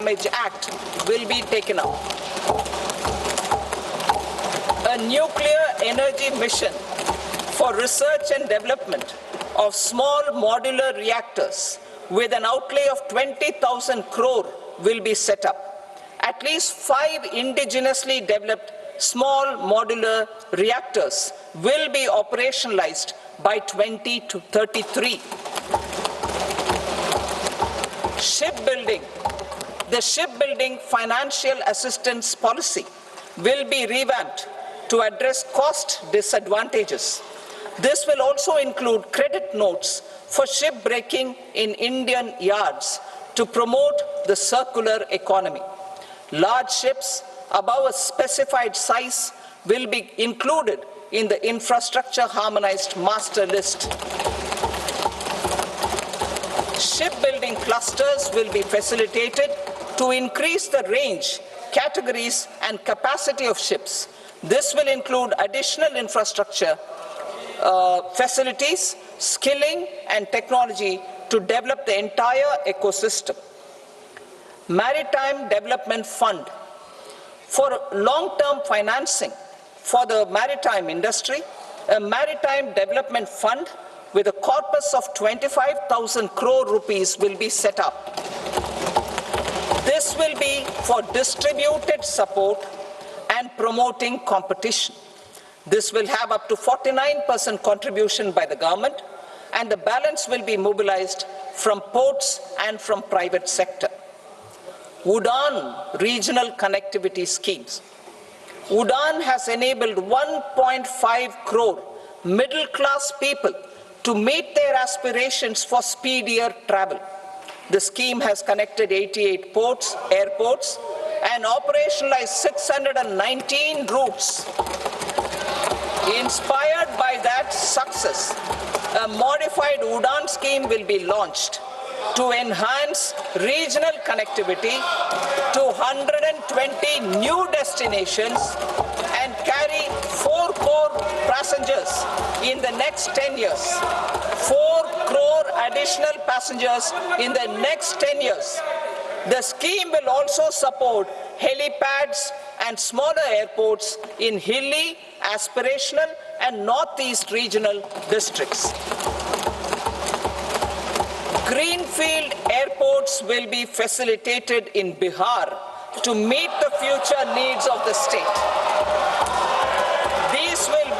Damage Act will be taken up. A nuclear energy mission for research and development of small modular reactors with an outlay of 20,000 crore will be set up. At least 5 indigenously developed small modular reactors will be operationalized by 2033. Shipbuilding. The shipbuilding financial assistance policy will be revamped to address cost disadvantages. This will also include credit notes for shipbreaking in Indian yards to promote the circular economy. Large ships above a specified size will be included in the infrastructure harmonized master list. Shipbuilding clusters will be facilitated to increase the range, categories, and capacity of ships. This will include additional infrastructure, facilities, skilling, and technology to develop the entire ecosystem. Maritime Development Fund. For long-term financing for the maritime industry, a Maritime Development Fund with a corpus of 25,000 crore rupees will be set up. This will be for distributed support and promoting competition. This will have up to 49% contribution by the government, and the balance will be mobilized from ports and from private sector. UDAN regional connectivity schemes. UDAN has enabled 1.5 crore middle-class people to meet their aspirations for speedier travel. The scheme has connected 88 airports, and operationalized 619 routes. Inspired by that success, a modified UDAN scheme will be launched to enhance regional connectivity to 120 new destinations and carry 4 crore passengers in the next 10 years. 4 crore additional passengers in the next 10 years. The scheme will also support helipads and smaller airports in hilly, aspirational, and northeast regional districts. Greenfield airports will be facilitated in Bihar to meet the future needs of the state. These will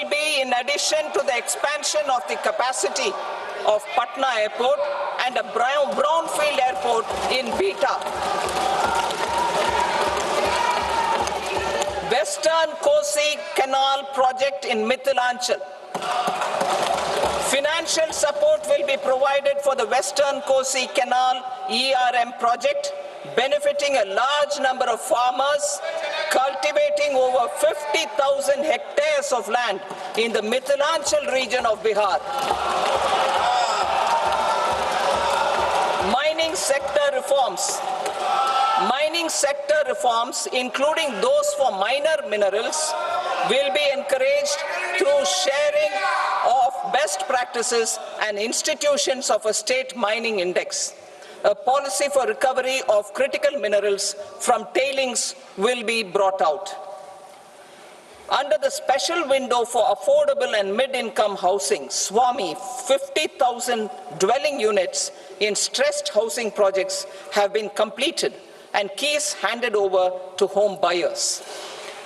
be in addition to the expansion of the capacity of Patna Airport and a brownfield airport in Beta. Western Kosi Canal project in Mithilanchal. Financial support will be provided for the Western Kosi Canal ERM project, benefiting a large number of farmers, cultivating over 50,000 hectares of land in the Mithilanchal region of Bihar. Mining sector reforms. Mining sector reforms, including those for minor minerals, will be encouraged through sharing of best practices and institutions of a state mining index. A policy for recovery of critical minerals from tailings will be brought out. Under the special window for affordable and mid-income housing, SWAMI, 50,000 dwelling units in stressed housing projects have been completed and keys handed over to home buyers.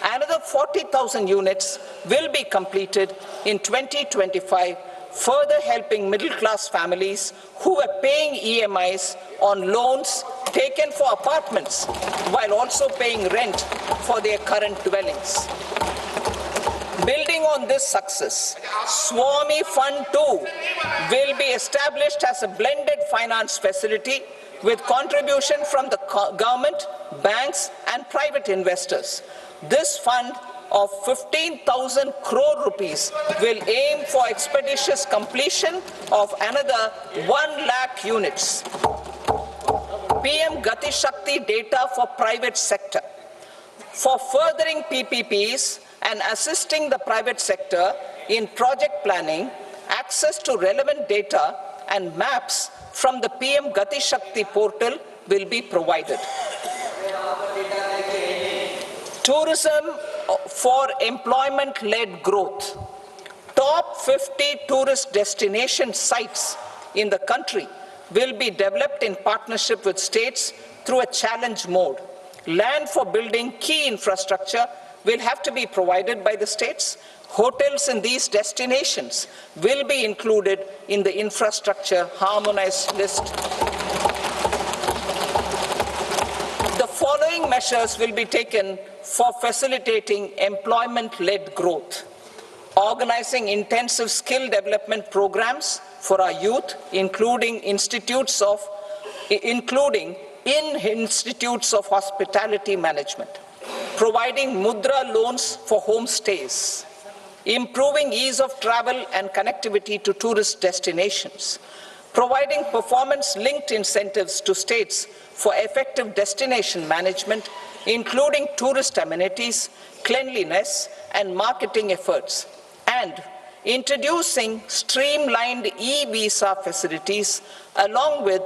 Another 40,000 units will be completed in 2025, further helping middle-class families who are paying EMIs on loans taken for apartments while also paying rent for their current dwellings. Building on this success, SWAMI Fund 2 will be established as a blended finance facility with contribution from the government, banks, and private investors. This fund of 15,000 crore rupees will aim for expeditious completion of another 1 lakh units. PM Gati Shakti data for private sector. For furthering PPPs and assisting the private sector in project planning, access to relevant data and maps from the PM Gati Shakti portal will be provided. Tourism for employment-led growth. Top 50 tourist destination sites in the country will be developed in partnership with states through a challenge mode. Land for building key infrastructure will have to be provided by the states. Hotels in these destinations will be included in the infrastructure harmonized list. The following measures will be taken for facilitating employment-led growth. Organizing intensive skill development programs for our youth, including in institutes of hospitality management. Providing mudra loans for homestays. Improving ease of travel and connectivity to tourist destinations. Providing performance-linked incentives to states for effective destination management, including tourist amenities, cleanliness, and marketing efforts. And introducing streamlined e-visa facilities along with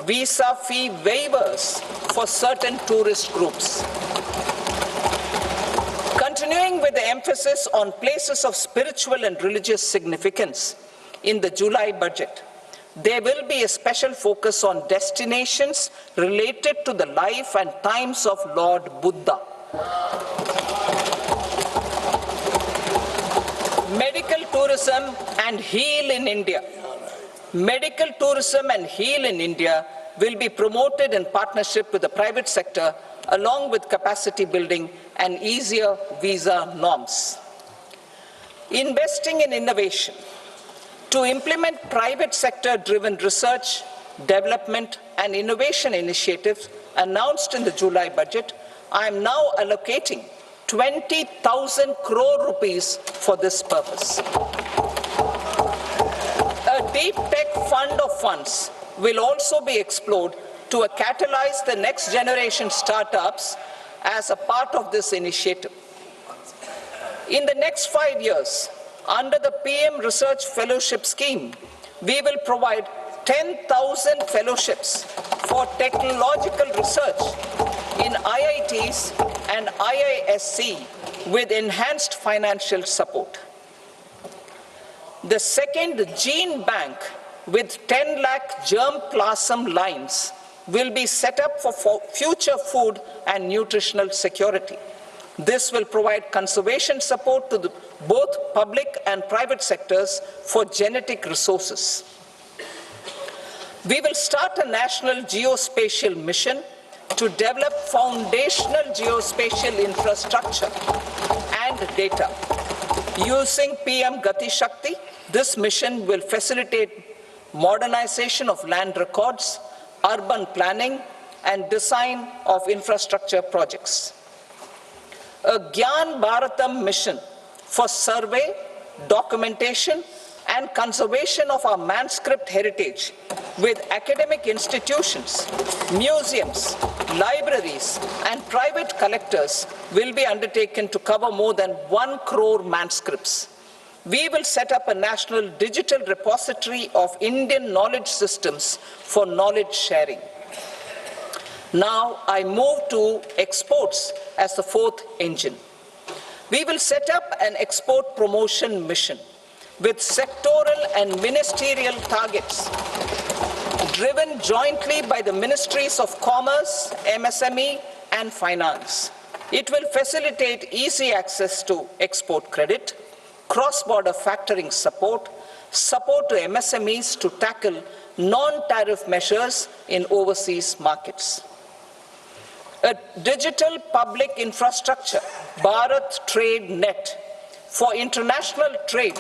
visa fee waivers for certain tourist groups. Continuing with the emphasis on places of spiritual and religious significance in the July budget, there will be a special focus on destinations related to the life and times of Lord Buddha. Medical tourism and heal in India. Medical tourism and heal in India will be promoted in partnership with the private sector along with capacity building and easier visa norms. Investing in innovation. To implement private sector-driven research, development, and innovation initiatives announced in the July budget, I am now allocating 20,000 crore rupees for this purpose. A deep tech fund of funds will also be explored to catalyze the next generation startups as a part of this initiative. In the next 5 years, under the PM Research Fellowship Scheme, we will provide 10,000 fellowships for technological research in IITs and IISc with enhanced financial support. The second gene bank with 10 lakh germ plasm lines will be set up for future food and nutritional security. This will provide conservation support to both public and private sectors for genetic resources. We will start a national geospatial mission to develop foundational geospatial infrastructure and data. Using PM Gati Shakti, this mission will facilitate modernization of land records, urban planning, and design of infrastructure projects. A Gyan Bharatam mission for survey, documentation, and conservation of our manuscript heritage with academic institutions, museums, libraries, and private collectors will be undertaken to cover more than 1 crore manuscripts. We will set up a national digital repository of Indian knowledge systems for knowledge sharing. Now I move to exports as the fourth engine. We will set up an export promotion mission with sectoral and ministerial targets driven jointly by the Ministries of Commerce, MSME, and Finance. It will facilitate easy access to export credit, cross-border factoring support, support to MSMEs to tackle non-tariff measures in overseas markets. A digital public infrastructure, Bharat Trade Net, for international trade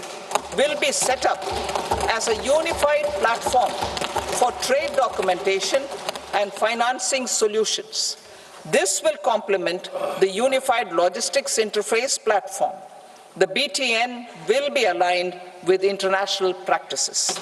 will be set up as a unified platform for trade documentation and financing solutions. This will complement the Unified Logistics Interface platform. The BTN will be aligned with international practices.